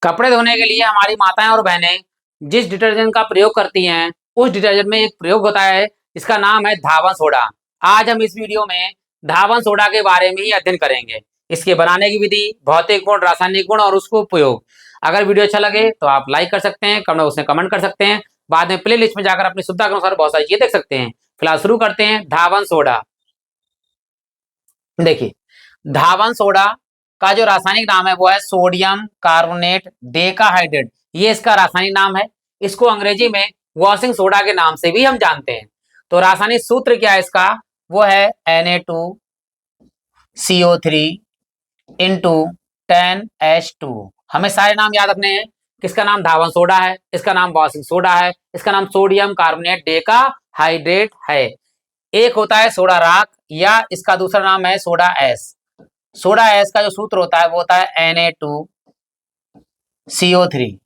कपड़े धोने के लिए हमारी माताएं और बहनें जिस डिटर्जेंट का प्रयोग करती हैं उस डिटर्जेंट में एक प्रयोग होता है जिसका नाम है धावन सोडा। आज हम इस वीडियो में धावन सोडा के बारे में ही अध्ययन करेंगे। इसके बनाने की विधि, भौतिक गुण, रासायनिक गुण और उसको उपयोग। अगर वीडियो अच्छा लगे तो आप लाइक कर सकते हैं, उसमें कमेंट कर सकते हैं। बाद में प्ले लिस्ट में जाकर अपनी सुविधा के अनुसार बहुत सारी चीजें देख सकते हैं। फिलहाल शुरू करते हैं। धावन सोडा, देखिए धावन सोडा का जो रासायनिक नाम है वो है सोडियम कार्बोनेट डेकाहाइड्रेट। ये इसका रासायनिक नाम है। इसको अंग्रेजी में वॉशिंग सोडा के नाम से भी हम जानते हैं। तो रासायनिक सूत्र क्या है इसका, वो है Na2CO3 इंटू 10H2। हमें सारे नाम याद रखने हैं। किसका नाम धावन सोडा है, इसका नाम वॉशिंग सोडा है, इसका नाम सोडियम कार्बोनेट डेकाहाइड्रेट है। एक होता है सोडा राख या इसका दूसरा नाम है सोडा एस। सोडा एस का जो सूत्र होता है वो होता है Na2CO3।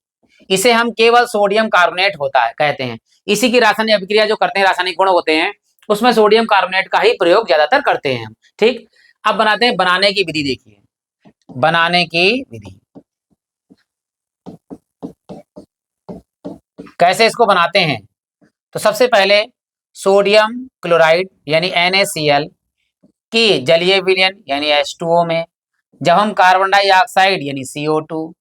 इसे हम केवल सोडियम कार्बोनेट होता है कहते हैं। इसी की रासायनिक अभिक्रिया जो करते हैं, रासायनिक गुण होते हैं, उसमें सोडियम कार्बोनेट का ही प्रयोग ज्यादातर करते हैं हम। ठीक, अब बनाते हैं बनाने की विधि। देखिए बनाने की विधि कैसे इसको बनाते हैं। तो सबसे पहले सोडियम क्लोराइड यानी NaCl की जलीय विलयन यानी H2O में जब हम कार्बन डाइऑक्साइड यानी CO2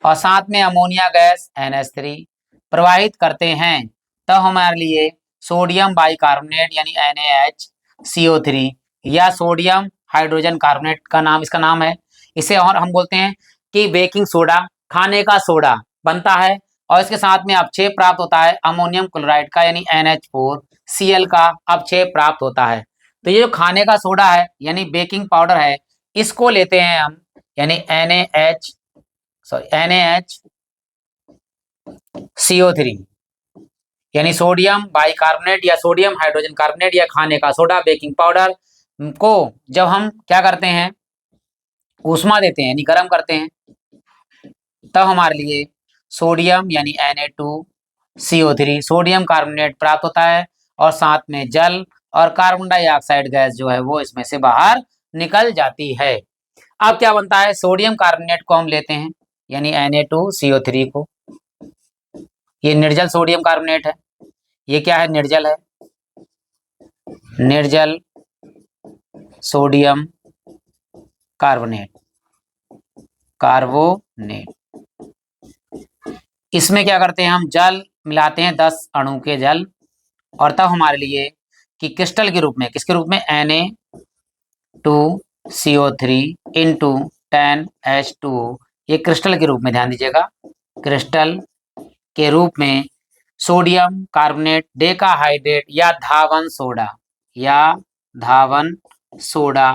और साथ में अमोनिया गैस NH3 प्रवाहित करते हैं तब हमारे लिए सोडियम बाइकार्बोनेट यानी NaHCO3 या सोडियम हाइड्रोजन कार्बोनेट का नाम इसका नाम है। इसे और हम बोलते हैं कि बेकिंग सोडा, खाने का सोडा बनता है। और इसके साथ में अपक्षेप प्राप्त होता है अमोनियम क्लोराइड का यानी NH4Cl का अपक्षेप प्राप्त होता है। तो ये जो खाने का सोडा है यानी बेकिंग पाउडर है, इसको लेते हैं हम यानी NaHCO3 यानी सोडियम बाइकार्बोनेट या सोडियम हाइड्रोजन कार्बोनेट या खाने का सोडा बेकिंग पाउडर को जब हम क्या करते हैं, ऊष्मा देते हैं यानी गर्म करते हैं, तब हमारे लिए सोडियम यानी Na2CO3 सोडियम कार्बोनेट प्राप्त होता है और साथ में जल और कार्बन डाइऑक्साइड गैस जो है वो इसमें से बाहर निकल जाती है। अब क्या बनता है, सोडियम कार्बोनेट को हम लेते हैं यानी Na2CO3 को। ये निर्जल सोडियम कार्बोनेट है। ये क्या है, निर्जल है, निर्जल सोडियम कार्बोनेट, कार्बोनेट। इसमें क्या करते हैं, हम जल मिलाते हैं 10 अणु के जल, और तब हमारे लिए कि क्रिस्टल के रूप में, किसके रूप में, Na2CO3 इंटू 10H2O, ये क्रिस्टल के रूप में, ध्यान दीजिएगा, क्रिस्टल के रूप में सोडियम कार्बोनेट डेकाहाइड्रेट या धावन सोडा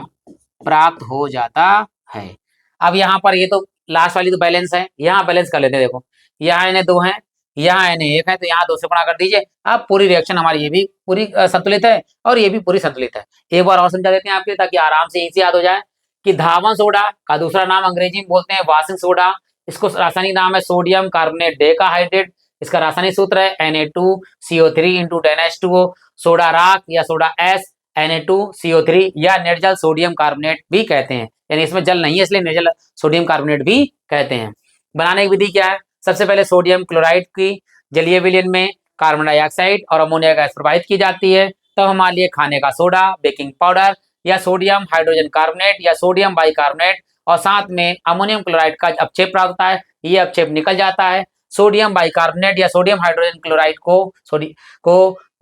प्राप्त हो जाता है। अब यहाँ पर ये तो लास्ट वाली तो बैलेंस है, यहाँ बैलेंस कर लेते हैं। देखो यहाँ Na2 है, यहाँ Na1 है, तो यहाँ 2 से गुणा कर दीजिए। अब पूरी रिएक्शन हमारी ये भी पूरी संतुलित है और ये भी पूरी संतुलित है। एक बार और समझा देते हैं आपके, ताकि आराम से इजी याद हो जाए कि धावन सोडा का दूसरा नाम अंग्रेजी में बोलते हैं वॉशिंग सोडा। इसको रासायनिक नाम है सोडियम कार्बोनेट डेकाहाइड्रेट। इसका रासायनिक सूत्र है Na2CO3 इंटू 10H2O। सोडा राख या सोडा एस Na2CO3 या निर्जल सोडियम कार्बोनेट भी कहते हैं, यानी इसमें जल नहीं है इसलिए निर्जल सोडियम कार्बोनेट भी कहते हैं। बनाने की विधि क्या है, सबसे पहले सोडियम क्लोराइड की जलीय विलयन में कार्बन डाइऑक्साइड और अमोनिया गैस प्रवाहित की जाती है, तब हमारे लिए खाने का सोडा बेकिंग पाउडर या सोडियम हाइड्रोजन कार्बोनेट या सोडियम बाइकार्बोनेट और साथ में अमोनियम क्लोराइड का अपक्षेप प्राप्त होता है। ये अपक्षेप निकल जाता है। सोडियम बाइकार्बोनेट या सोडियम हाइड्रोजन क्लोराइड को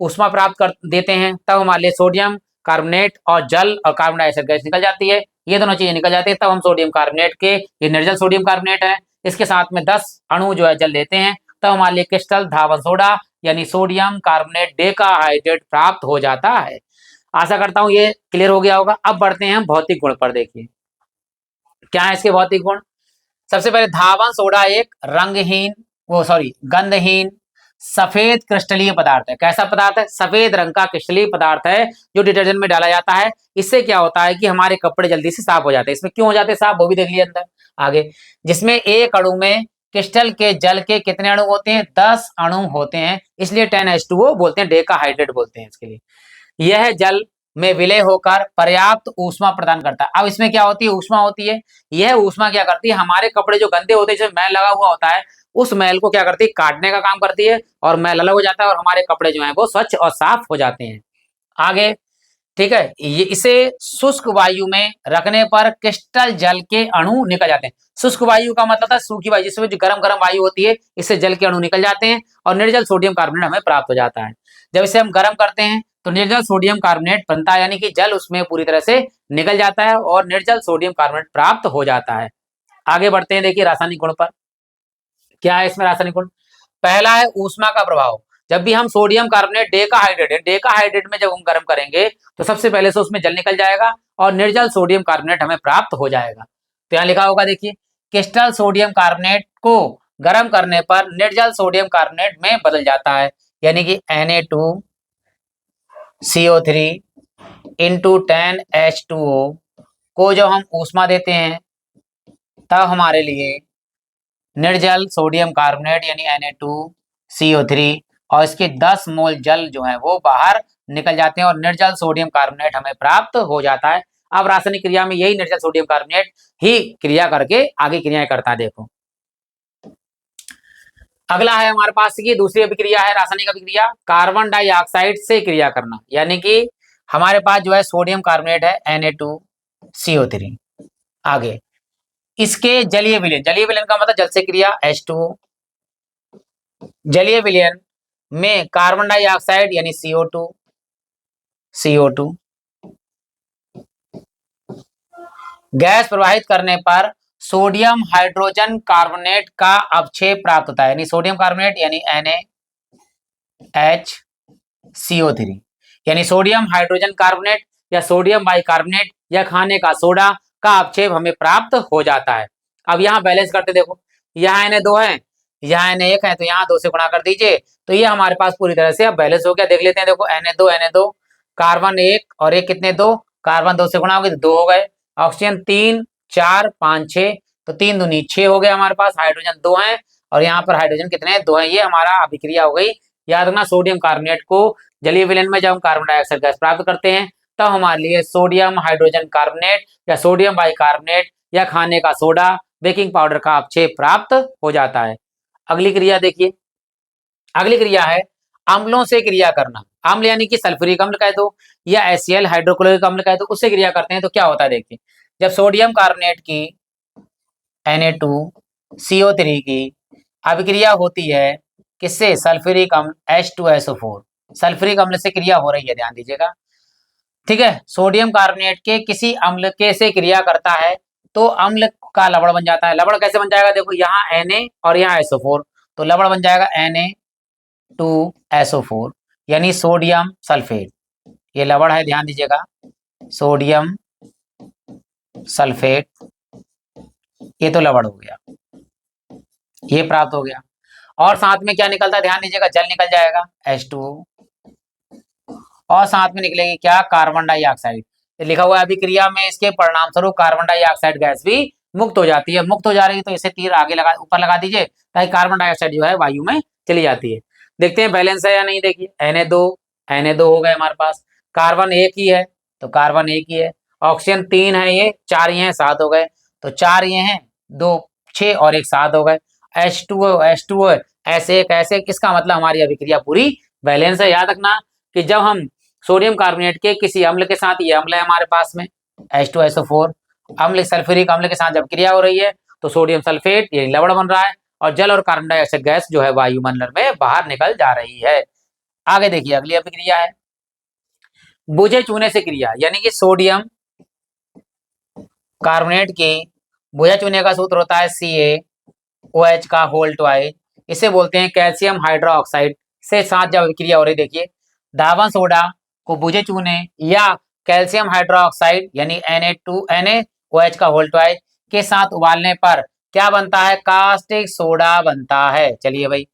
ऊष्मा प्राप्त कर देते हैं, तब हमारे लिए सोडियम कार्बोनेट और जल और कार्बन डाइऑक्साइड गैस निकल जाती है। ये दोनों चीजें निकल जाती है, तब हम सोडियम कार्बोनेट के, ये निर्जल सोडियम कार्बोनेट है, इसके साथ में 10 अणु जो है जल लेते हैं, तब हमारे लिए क्रिस्टल धावन सोडा यानी सोडियम कार्बोनेट डेकाहाइड्रेट प्राप्त हो जाता है। आशा करता हूं ये क्लियर हो गया होगा। अब बढ़ते हैं हम भौतिक गुण पर। देखिए क्या है इसके भौतिक गुण। सबसे पहले धावन सोडा एक गंधहीन सफेद क्रिस्टलीय पदार्थ है। कैसा पदार्थ है, सफेद रंग का क्रिस्टलीय पदार्थ है जो डिटर्जेंट में डाला जाता है। इससे क्या होता है कि हमारे कपड़े जल्दी से साफ हो जाते हैं। इसमें क्यों हो जाते हैं साफ, वो भी देख लिए अंदर आगे, जिसमें एक अणु में क्रिस्टल के जल के कितने अणु होते हैं, 10 अणु होते हैं, इसलिए 10H2O बोलते हैं, डेकाहाइड्रेट बोलते हैं इसके लिए। यह जल में विलय होकर पर्याप्त ऊष्मा प्रदान करता है। अब इसमें क्या होती है, ऊष्मा होती है। यह ऊष्मा क्या करती है, हमारे कपड़े जो गंदे होते हैं, जिसमें मैल लगा हुआ होता है, उस मैल को क्या करती है, काटने का काम करती है, और मैल अलग हो जाता है और हमारे कपड़े जो है वो स्वच्छ और साफ हो जाते हैं। आगे, ठीक है, ये इसे शुष्क वायु में रखने पर क्रिस्टल जल के अणु निकल जाते हैं। शुष्क वायु का मतलब था सूखी वायु, जिसमें जो गर्म गर्म वायु होती है, इससे जल के अणु निकल जाते हैं और निर्जल सोडियम कार्बोनेट हमें प्राप्त हो जाता है। जब इसे हम गर्म करते हैं तो निर्जल सोडियम कार्बोनेट बनता है, यानी कि जल उसमें पूरी तरह से निकल जाता है और निर्जल सोडियम कार्बोनेट प्राप्त हो जाता है। आगे बढ़ते हैं, देखिए रासायनिक गुण पर क्या है इसमें रासायनिक गुण। पहला है ऊष्मा का प्रभाव। जब भी हम सोडियम कार्बोनेट डेकाहाइड्रेट में जब हम गर्म करेंगे तो सबसे पहले से उसमें जल निकल जाएगा और निर्जल सोडियम कार्बोनेट हमें प्राप्त हो जाएगा। तो यहाँ लिखा होगा, देखिए, क्रिस्टल सोडियम कार्बोनेट को गर्म करने पर निर्जल सोडियम कार्बोनेट में बदल जाता है, यानी कि Na2CO3 इंटू 10H2O को जब हम ऊष्मा देते हैं तब हमारे लिए निर्जल सोडियम कार्बोनेट यानी Na2CO3 और इसके 10 मोल जल जो है वो बाहर निकल जाते हैं और निर्जल सोडियम कार्बोनेट हमें प्राप्त हो जाता है। अब रासायनिक क्रिया में यही निर्जल सोडियम कार्बोनेट ही क्रिया करके आगे क्रियाएं करता है। देखो, अगला है हमारे पास की दूसरी अभिक्रिया है, रासायनिक अभिक्रिया कार्बन डाइऑक्साइड से क्रिया करना, यानी कि हमारे पास जो है सोडियम कार्बोनेट है Na2CO3। आगे इसके जलीय विलयन का मतलब जल से क्रिया H2O, जलीय विलयन में कार्बन डाइऑक्साइड यानी CO2 गैस प्रवाहित करने पर सोडियम हाइड्रोजन कार्बोनेट का अवक्षेप प्राप्त होता है, यानी सोडियम कार्बोनेट यानी NaHCO3, यानी सोडियम हाइड्रोजन कार्बोनेट या सोडियम बाइकार्बोनेट या खाने का सोडा का अवक्षेप हमें प्राप्त हो जाता है। अब यहाँ बैलेंस करते देखो, यहाँ Na2 है, यहाँ Na1 है, तो यहाँ 2 से गुणा कर दीजिए, तो ये हमारे पास पूरी तरह से अब बैलेंस हो गया। देख लेते हैं, देखो Na2 कार्बन 1 और 1 कितने 2, कार्बन 2 से गुणा हो गए तो 2 हो गए, ऑक्सीजन 3 4 5 6, तो 3 दूनी 6 हो गए हमारे पास, हाइड्रोजन 2 है और यहाँ पर हाइड्रोजन कितने हैं 2 है। ये हमारा अभिक्रिया हो गई। याद रखना, सोडियम कार्बोनेट को जलीय विलयन में जब हम कार्बन डाइऑक्साइड गैस प्राप्त करते हैं तब हमारे लिए सोडियम हाइड्रोजन कार्बोनेट या सोडियम बाइकार्बोनेट या खाने का सोडा बेकिंग पाउडर का अवक्षेप प्राप्त हो जाता है। अगली क्रिया देखिए, अगली क्रिया है अम्लों से क्रिया करना। अम्ल यानी कि सल्फ्यूरिक अम्ल कह दो या HCl हाइड्रोक्लोरिक अम्ल कह दो, उससे क्रिया करते हैं तो क्या होता है देखिए, जब सोडियम कार्बोनेट की Na2CO3 की अभिक्रिया होती है किससे, सल्फ्यूरिक अम्ल H2SO4, सल्फ्यूरिक अम्ल से क्रिया हो रही है, ध्यान दीजिएगा, ठीक है। सोडियम कार्बोनेट के किसी अम्ल के से क्रिया करता है तो अम्ल का लवण बन जाता है। लवण कैसे बन जाएगा, देखो यहाँ Na और यहाँ SO4, तो लवण बन जाएगा Na2SO4 यानी सोडियम सल्फेट, ये लवण है, ध्यान दीजिएगा, सोडियम सल्फेट, ये तो लवण हो गया, ये प्राप्त हो गया। और साथ में क्या निकलता है, ध्यान दीजिएगा, जल निकल जाएगा H2O और साथ में निकलेगी क्या, कार्बन डाइऑक्साइड। लिखा हुआ है अभिक्रिया में इसके परिणाम स्वरूप कार्बन डाइऑक्साइड गैस भी मुक्त हो जाती है। मुक्त हो जा रही है तो इसे तीर आगे लगा, ऊपर लगा दीजिए, ताकि कार्बन डाइऑक्साइड जो है वायु में चली जाती है। देखते हैं बैलेंस है या नहीं। देखिए Na2 हो गए हमारे पास, कार्बन एक ही है तो कार्बन एक ही है, ऑक्सीजन 3 है, ये 4 ये हैं, 7 हो गए, तो 4 ये हैं, 2 6 और 1 7 हो गए, H2O ऐसे एक ऐसे, इसका मतलब हमारी अभिक्रिया पूरी बैलेंस है। याद रखना कि जब हम सोडियम कार्बोनेट के किसी अम्ल के साथ, ये अम्ल है हमारे पास में H2SO4, अम्ल सल्फ्यूरिक अम्ल के साथ जब क्रिया हो रही है तो सोडियम सल्फेट ये लवण बन रहा है और जल और कार्बन डाइऑक्साइड गैस जो है वायुमंडल में बाहर निकल जा रही है। आगे देखिए, अगली अभिक्रिया है बुझे चूने से क्रिया, यानी कि सोडियम कार्बोनेट की बुझे चूने का सूत्र होता है CaOH का होल ट्वाइस, इसे बोलते हैं कैल्शियम हाइड्रोक्साइड से साथ जब अभिक्रिया हो रही, देखिए धावन सोडा को बुझे चूने या कैल्शियम हाइड्रोक्साइड यानी NaOH का होल ट्वाइस के साथ उबालने पर क्या बनता है, कास्टिक सोडा बनता है। चलिए भाई,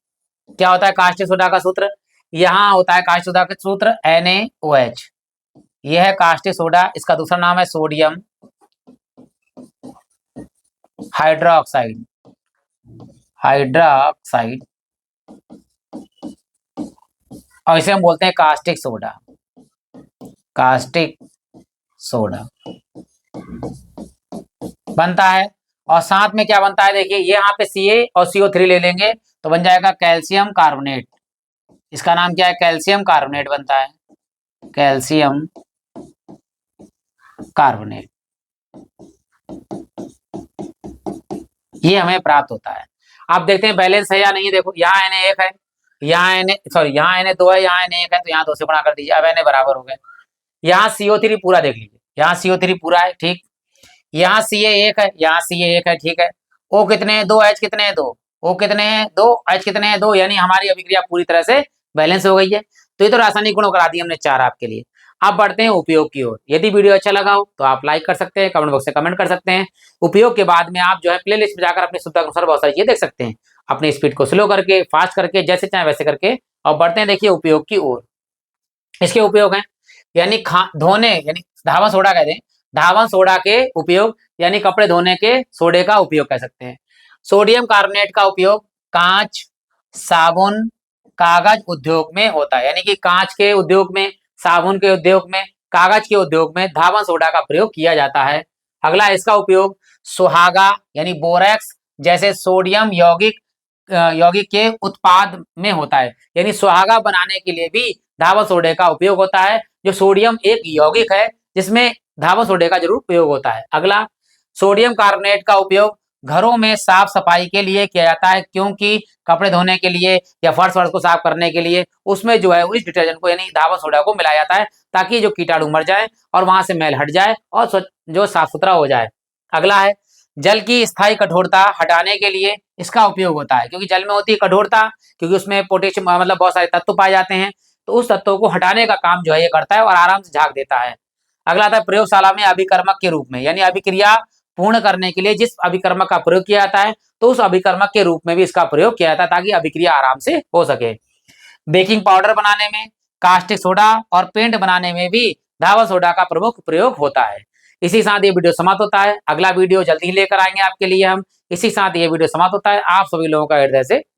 क्या होता है कास्टिक सोडा का सूत्र, यहाँ होता है कास्टिक सोडा का सूत्र NaOH, यह है कास्टिक सोडा, इसका दूसरा नाम है सोडियम हाइड्रोक्साइड और इसे हम बोलते हैं कास्टिक सोडा। कास्टिक सोडा बनता है। और साथ में क्या बनता है, देखिए ये यहाँ पे Ca और CO3 ले लेंगे तो बन जाएगा कैल्शियम कार्बोनेट। इसका नाम क्या है, कैल्शियम कार्बोनेट बनता है, कैल्शियम कार्बोनेट। ये हमें प्राप्त होता है। आप देखते हैं बैलेंस है या नहीं। देखो यहाँ Na1 है, यहाँ यहाँ Na2 है, यहाँ Na1 है, तो यहाँ 2 से गुणा कर दीजिए, अब Na बराबर हो गए। यहाँ CO3 पूरा देख लीजिए, यहाँ CO3 पूरा है, ठीक। यहाँ Ca1 है, यहाँ Ca1 है, ठीक है। O कितने हैं, 2, H कितने हैं, 2, O कितने हैं, 2, H कितने हैं, 2, यानी हमारी अभिक्रिया पूरी तरह से बैलेंस हो गई है। तो ये तो रासायनिक गुणों करा दिए हमने 4 आपके लिए। अब बढ़ते हैं उपयोग की ओर। यदि वीडियो अच्छा लगा हो तो आप लाइक कर सकते हैं, कमेंट बॉक्स से कमेंट कर सकते हैं। उपयोग के बाद में आप जो है प्लेलिस्ट में जाकर अपनी सुविधा के अनुसार बहुत सारी चीजें देख सकते हैं, अपनी स्पीड को स्लो करके, फास्ट करके, जैसे चाहे वैसे करके। और बढ़ते हैं देखिए उपयोग की ओर। इसके उपयोग हैं, यानी धोने, यानी धावन सोडा कहते हैं, धावन सोडा के उपयोग, यानी कपड़े धोने के सोडे का उपयोग कह सकते हैं। सोडियम कार्बोनेट का उपयोग कांच, साबुन, कागज उद्योग में होता है, यानी कि कांच के उद्योग में, साबुन के उद्योग में, कागज के उद्योग में धावन सोडा का प्रयोग किया जाता है। अगला, इसका उपयोग सुहागा यानी बोरेक्स जैसे सोडियम यौगिक के उत्पाद में होता है, यानी सुहागा बनाने के लिए भी धावन सोडे का उपयोग होता है। जो सोडियम एक यौगिक है जिसमें धावन सोडे का जरूर प्रयोग होता है। अगला, सोडियम कार्बोनेट का उपयोग घरों में साफ सफाई के लिए किया जाता है, क्योंकि कपड़े धोने के लिए या फर्श वर्श को साफ करने के लिए उसमें जो है उस डिटर्जेंट को यानी धावन सोडा को मिलाया जाता है, ताकि जो कीटाणु मर जाए और वहां से मैल हट जाए और जो साफ सुथरा हो जाए। अगला है, जल की स्थायी कठोरता हटाने के लिए इसका उपयोग होता है, क्योंकि जल में होती है कठोरता, क्योंकि उसमें पोटेशियम मतलब बहुत सारे तत्व पाए जाते हैं, तो उस तत्वों को हटाने का काम जो है ये करता है और आराम से झाग देता है। अगला आता है प्रयोगशाला में अभिकर्मक के रूप में, यानी अभिक्रिया पूर्ण करने के लिए जिस अभिकर्मक का प्रयोग किया जाता है, तो उस अभिकर्मक के रूप में भी इसका प्रयोग किया जाता है, ताकि अभिक्रिया आराम से हो सके। बेकिंग पाउडर बनाने में, कास्टिक सोडा और पेंट बनाने में भी धावन सोडा का प्रमुख प्रयोग होता है। इसी साथ ये वीडियो समाप्त होता है। अगला वीडियो जल्दी ही लेकर आएंगे आपके लिए हम। इसी साथ ये वीडियो समाप्त होता है। आप सभी लोगों का हृदय से